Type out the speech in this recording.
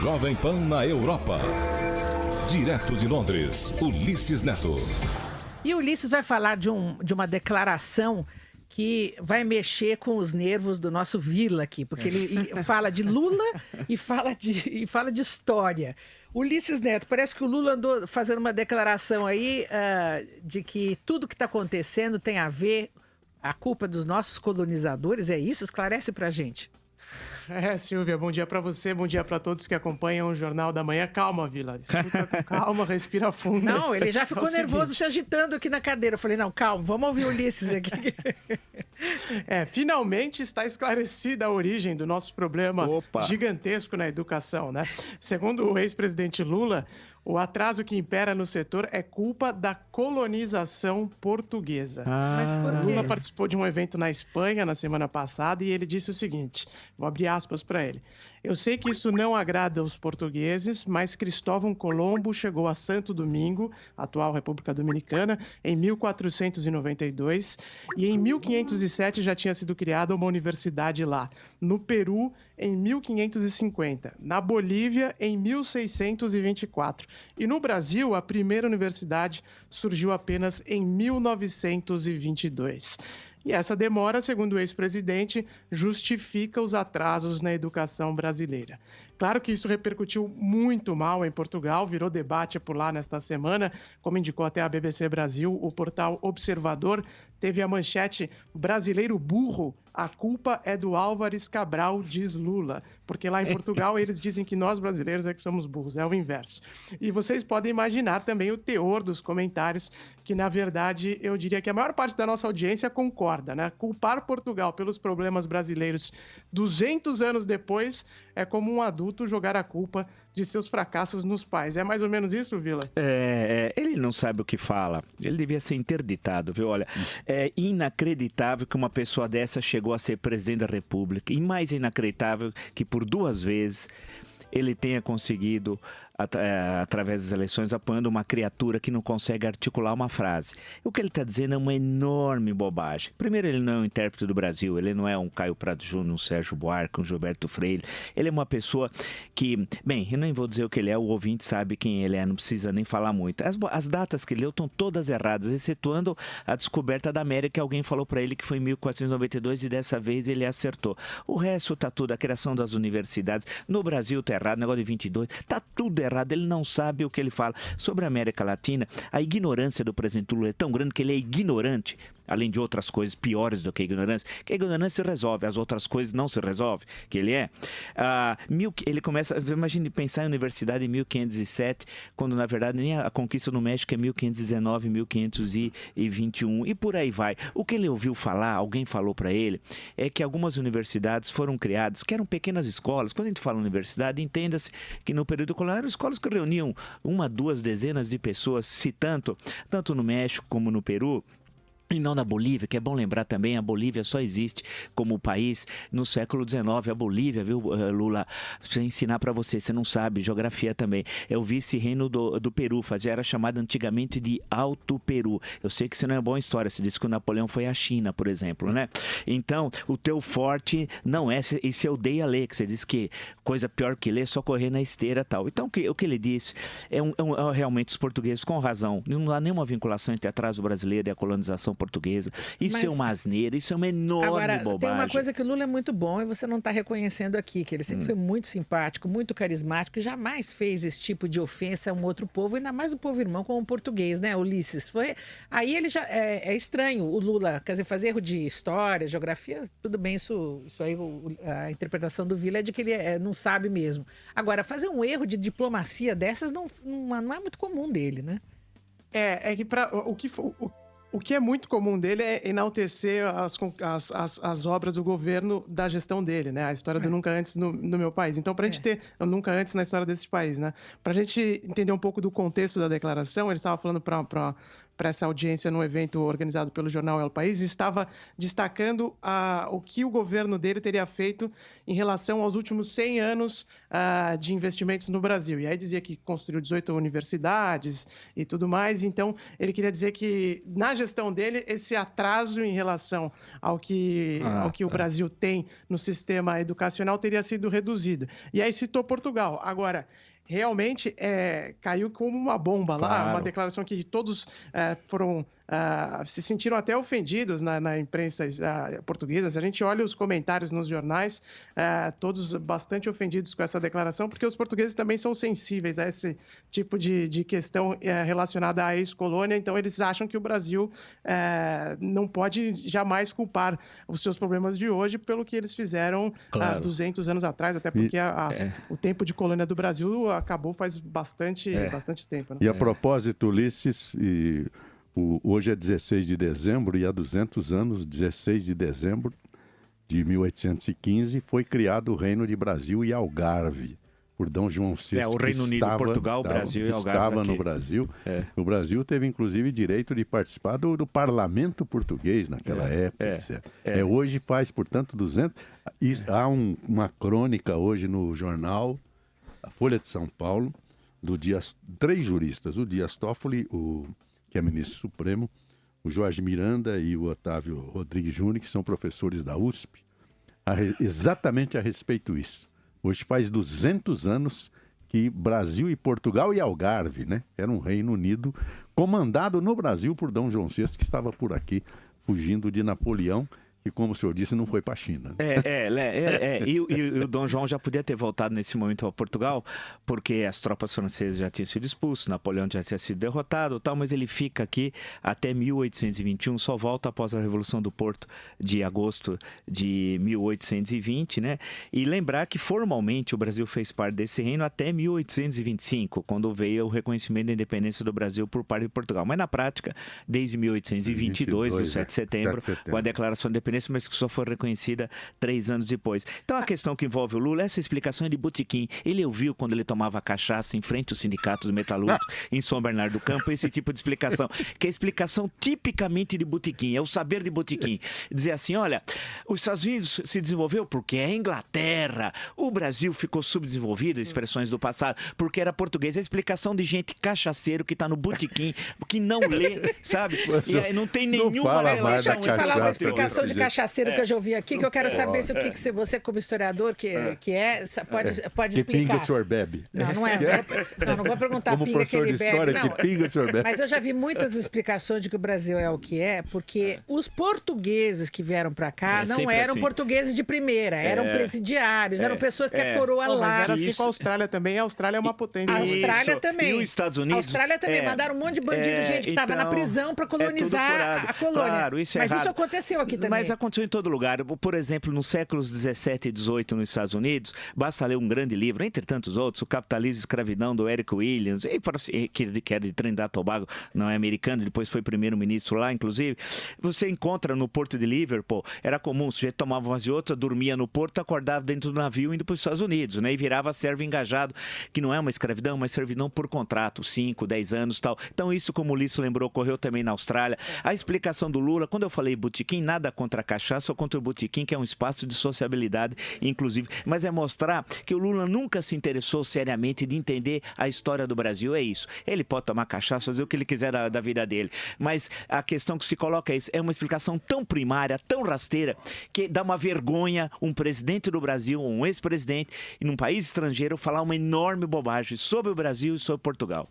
Jovem Pan na Europa. Direto de Londres, Ulisses Neto. E o Ulisses vai falar de uma declaração que vai mexer com os nervos do nosso Vila aqui, porque ele fala de Lula e fala de história. Ulisses Neto, parece que o Lula andou fazendo uma declaração aí de que tudo que está acontecendo tem a ver, a culpa dos nossos colonizadores, é isso? Esclarece pra gente. Silvia, bom dia para você, bom dia para todos que acompanham o Jornal da Manhã. Calma, Vila, escuta com calma, respira fundo. Não, ele já ficou nervoso, se agitando aqui na cadeira. Eu falei, não, calma, vamos ouvir o Ulisses aqui. Finalmente está esclarecida a origem do nosso problema gigantesco na educação, né? Segundo o ex-presidente Lula, o atraso que impera no setor é culpa da colonização portuguesa. Mas por quê? Lula participou de um evento na Espanha na semana passada e ele disse o seguinte, vou abrir aspas para ele. Eu sei que isso não agrada aos portugueses, mas Cristóvão Colombo chegou a Santo Domingo, atual República Dominicana, em 1492 e em 1507 já tinha sido criada uma universidade lá. No Peru, em 1550. Na Bolívia, em 1624. E no Brasil, a primeira universidade surgiu apenas em 1922. E essa demora, segundo o ex-presidente, justifica os atrasos na educação brasileira. Claro que isso repercutiu muito mal em Portugal, virou debate por lá nesta semana, como indicou até a BBC Brasil, o portal Observador teve a manchete "Brasileiro burro, a culpa é do Álvares Cabral", diz Lula. Porque lá em Portugal eles dizem que nós brasileiros é que somos burros, é o inverso. E vocês podem imaginar também o teor dos comentários, que na verdade eu diria que a maior parte da nossa audiência concorda, né? Culpar Portugal pelos problemas brasileiros 200 anos depois é como um adulto jogar a culpa de seus fracassos nos pais. É mais ou menos isso, Vila? Ele não sabe o que fala. Ele devia ser interditado, viu? Olha, é inacreditável que uma pessoa dessa chegou a ser presidente da República. E mais inacreditável que por 2 vezes ele tenha conseguido, através das eleições, apoiando uma criatura que não consegue articular uma frase. O que ele está dizendo é uma enorme bobagem. Primeiro, ele não é um intérprete do Brasil, ele não é um Caio Prado Júnior, um Sérgio Buarque, um Gilberto Freire. Ele é uma pessoa que, bem, eu nem vou dizer o que ele é, o ouvinte sabe quem ele é, não precisa nem falar muito. As datas que ele deu estão todas erradas, excetuando a descoberta da América, que alguém falou para ele que foi em 1492 e dessa vez ele acertou. O resto está tudo, a criação das universidades. No Brasil está errado, negócio de 22, está tudo errado. Ele não sabe o que ele fala. Sobre a América Latina, a ignorância do presidente Lula é tão grande que ele é ignorante, além de outras coisas piores do que a ignorância se resolve, as outras coisas não se resolvem, que ele é. Ele começa, imagine pensar em universidade em 1507, quando na verdade nem a conquista do México é 1519, 1521 e por aí vai. O que ele ouviu falar, alguém falou para ele, é que algumas universidades foram criadas, que eram pequenas escolas. Quando a gente fala universidade, entenda-se que no período colonial eram escolas que reuniam 1, 2 dezenas de pessoas, se tanto no México como no Peru. E não na Bolívia, que é bom lembrar também, a Bolívia só existe como país no século XIX. A Bolívia, viu, Lula, pra ensinar para você, você não sabe, geografia também, é o vice-reino do Peru, era chamado antigamente de Alto Peru. Eu sei que isso não é boa história, você disse que o Napoleão foi à China, por exemplo, né? Então, o teu forte não é, e você odeia ler, que você diz que coisa pior que ler é só correr na esteira e tal. Então, o que ele disse é realmente os portugueses, com razão, não há nenhuma vinculação entre atraso brasileiro e a colonização portuguesa. Isso é uma asneira, isso é uma enorme bobagem. Tem uma coisa que o Lula é muito bom e você não está reconhecendo aqui, que ele sempre foi muito simpático, muito carismático e jamais fez esse tipo de ofensa a um outro povo, ainda mais o povo irmão como o português, né, Ulisses? Aí ele já é estranho, o Lula, quer dizer, fazer erro de história, geografia, tudo bem, isso aí a interpretação do Vila é de que ele não sabe mesmo. Agora, fazer um erro de diplomacia dessas não é muito comum dele, né? É que o que é muito comum dele é enaltecer as obras do governo da gestão dele, né? A história do Nunca Antes no meu país. Então, pra gente ter Nunca Antes na história desse país, né? Pra gente entender um pouco do contexto da declaração, ele estava falando para para essa audiência num evento organizado pelo jornal El País, estava destacando o que o governo dele teria feito em relação aos últimos 100 anos de investimentos no Brasil. E aí dizia que construiu 18 universidades e tudo mais. Então, ele queria dizer que, na gestão dele, esse atraso em relação ao que o Brasil tem no sistema educacional teria sido reduzido. E aí citou Portugal. Agora, realmente caiu como uma bomba lá, uma declaração que todos se sentiram até ofendidos na imprensa portuguesa. Se a gente olha os comentários nos jornais, todos bastante ofendidos com essa declaração, porque os portugueses também são sensíveis a esse tipo de questão relacionada à ex-colônia. Então, eles acham que o Brasil não pode jamais culpar os seus problemas de hoje pelo que eles fizeram 200 anos atrás, até porque o tempo de colônia do Brasil acabou faz bastante tempo. Né? E a propósito, Ulisses, hoje é 16 de dezembro e há 200 anos, 16 de dezembro de 1815, foi criado o Reino de Brasil e Algarve, por D. João VI. O Reino Unido, Portugal, Brasil e Algarve. Estava no Brasil. O Brasil teve, inclusive, direito de participar do parlamento português naquela época, etc. Hoje faz, portanto, 200... Há uma crônica hoje no jornal, a Folha de São Paulo, do Dias... 3 juristas, o Dias Toffoli, que é ministro supremo, o Jorge Miranda e o Otávio Rodrigues Júnior, que são professores da USP, exatamente a respeito disso. Hoje faz 200 anos que Brasil e Portugal e Algarve, né, era um Reino Unido comandado no Brasil por D. João VI, que estava por aqui fugindo de Napoleão. E como o senhor disse, não foi para a China. E o Dom João já podia ter voltado nesse momento a Portugal, porque as tropas francesas já tinham sido expulsas, Napoleão já tinha sido derrotado, tal, mas ele fica aqui até 1821, só volta após a Revolução do Porto de agosto de 1820, né? E lembrar que formalmente o Brasil fez parte desse reino até 1825, quando veio o reconhecimento da independência do Brasil por parte de Portugal. Mas na prática, desde 1822, do 7 de setembro, com a declaração de independência, mas que só foi reconhecida 3 anos depois. Então a questão que envolve o Lula, essa explicação é de botequim. Ele ouviu quando ele tomava cachaça em frente aos sindicatos metalúrgicos em São Bernardo do Campo, esse tipo de explicação, que é a explicação tipicamente de botequim, é o saber de botequim. Dizer assim, olha, os Estados Unidos se desenvolveu porque é a Inglaterra, o Brasil ficou subdesenvolvido, expressões do passado, porque era português. É a explicação de gente cachaceiro que está no botequim, que não lê, sabe? E aí não tem nenhuma... Deixa eu te falar uma explicação de cachaceiro que eu já ouvi aqui, que eu quero saber se o que você, como historiador, pode que explicar. pinga o senhor bebe? Não é. Não vou perguntar como pinga que ele bebe. História, não. que pinga o senhor bebe. Mas eu já vi muitas explicações de que o Brasil é o que é, porque os portugueses que vieram para cá não eram assim. portugueses de primeira, eram presidiários, eram pessoas que a coroa lá. Mas era assim com a Austrália também. A Austrália é uma potência. A Austrália também. E os Estados Unidos... A Austrália também. Mandaram um monte de bandido, gente que estava na prisão para colonizar a colônia. Claro, isso é Mas errado. isso aconteceu aqui também. Mas aconteceu em todo lugar. Por exemplo, nos séculos 17 e 18 nos Estados Unidos, basta ler um grande livro, entre tantos outros, O Capitalismo e Escravidão, do Eric Williams, que é de Trinidad e Tobago, não é americano, depois foi primeiro-ministro lá, inclusive. Você encontra no porto de Liverpool, era comum, o sujeito tomava umas e outras, dormia no porto, acordava dentro do navio indo para os Estados Unidos, né? E virava servo engajado, que não é uma escravidão, mas servidão por contrato, 5, 10 anos e tal. Então isso, como o Ulisses lembrou, ocorreu também na Austrália. A explicação do Lula, quando eu falei botequim, nada contra a cachaça ou contra o botequim, que é um espaço de sociabilidade, inclusive, mas é mostrar que o Lula nunca se interessou seriamente de entender a história do Brasil, é isso. Ele pode tomar cachaça, fazer o que ele quiser da vida dele, mas a questão que se coloca é isso, é uma explicação tão primária, tão rasteira, que dá uma vergonha um presidente do Brasil, um ex-presidente, em um país estrangeiro, falar uma enorme bobagem sobre o Brasil e sobre Portugal.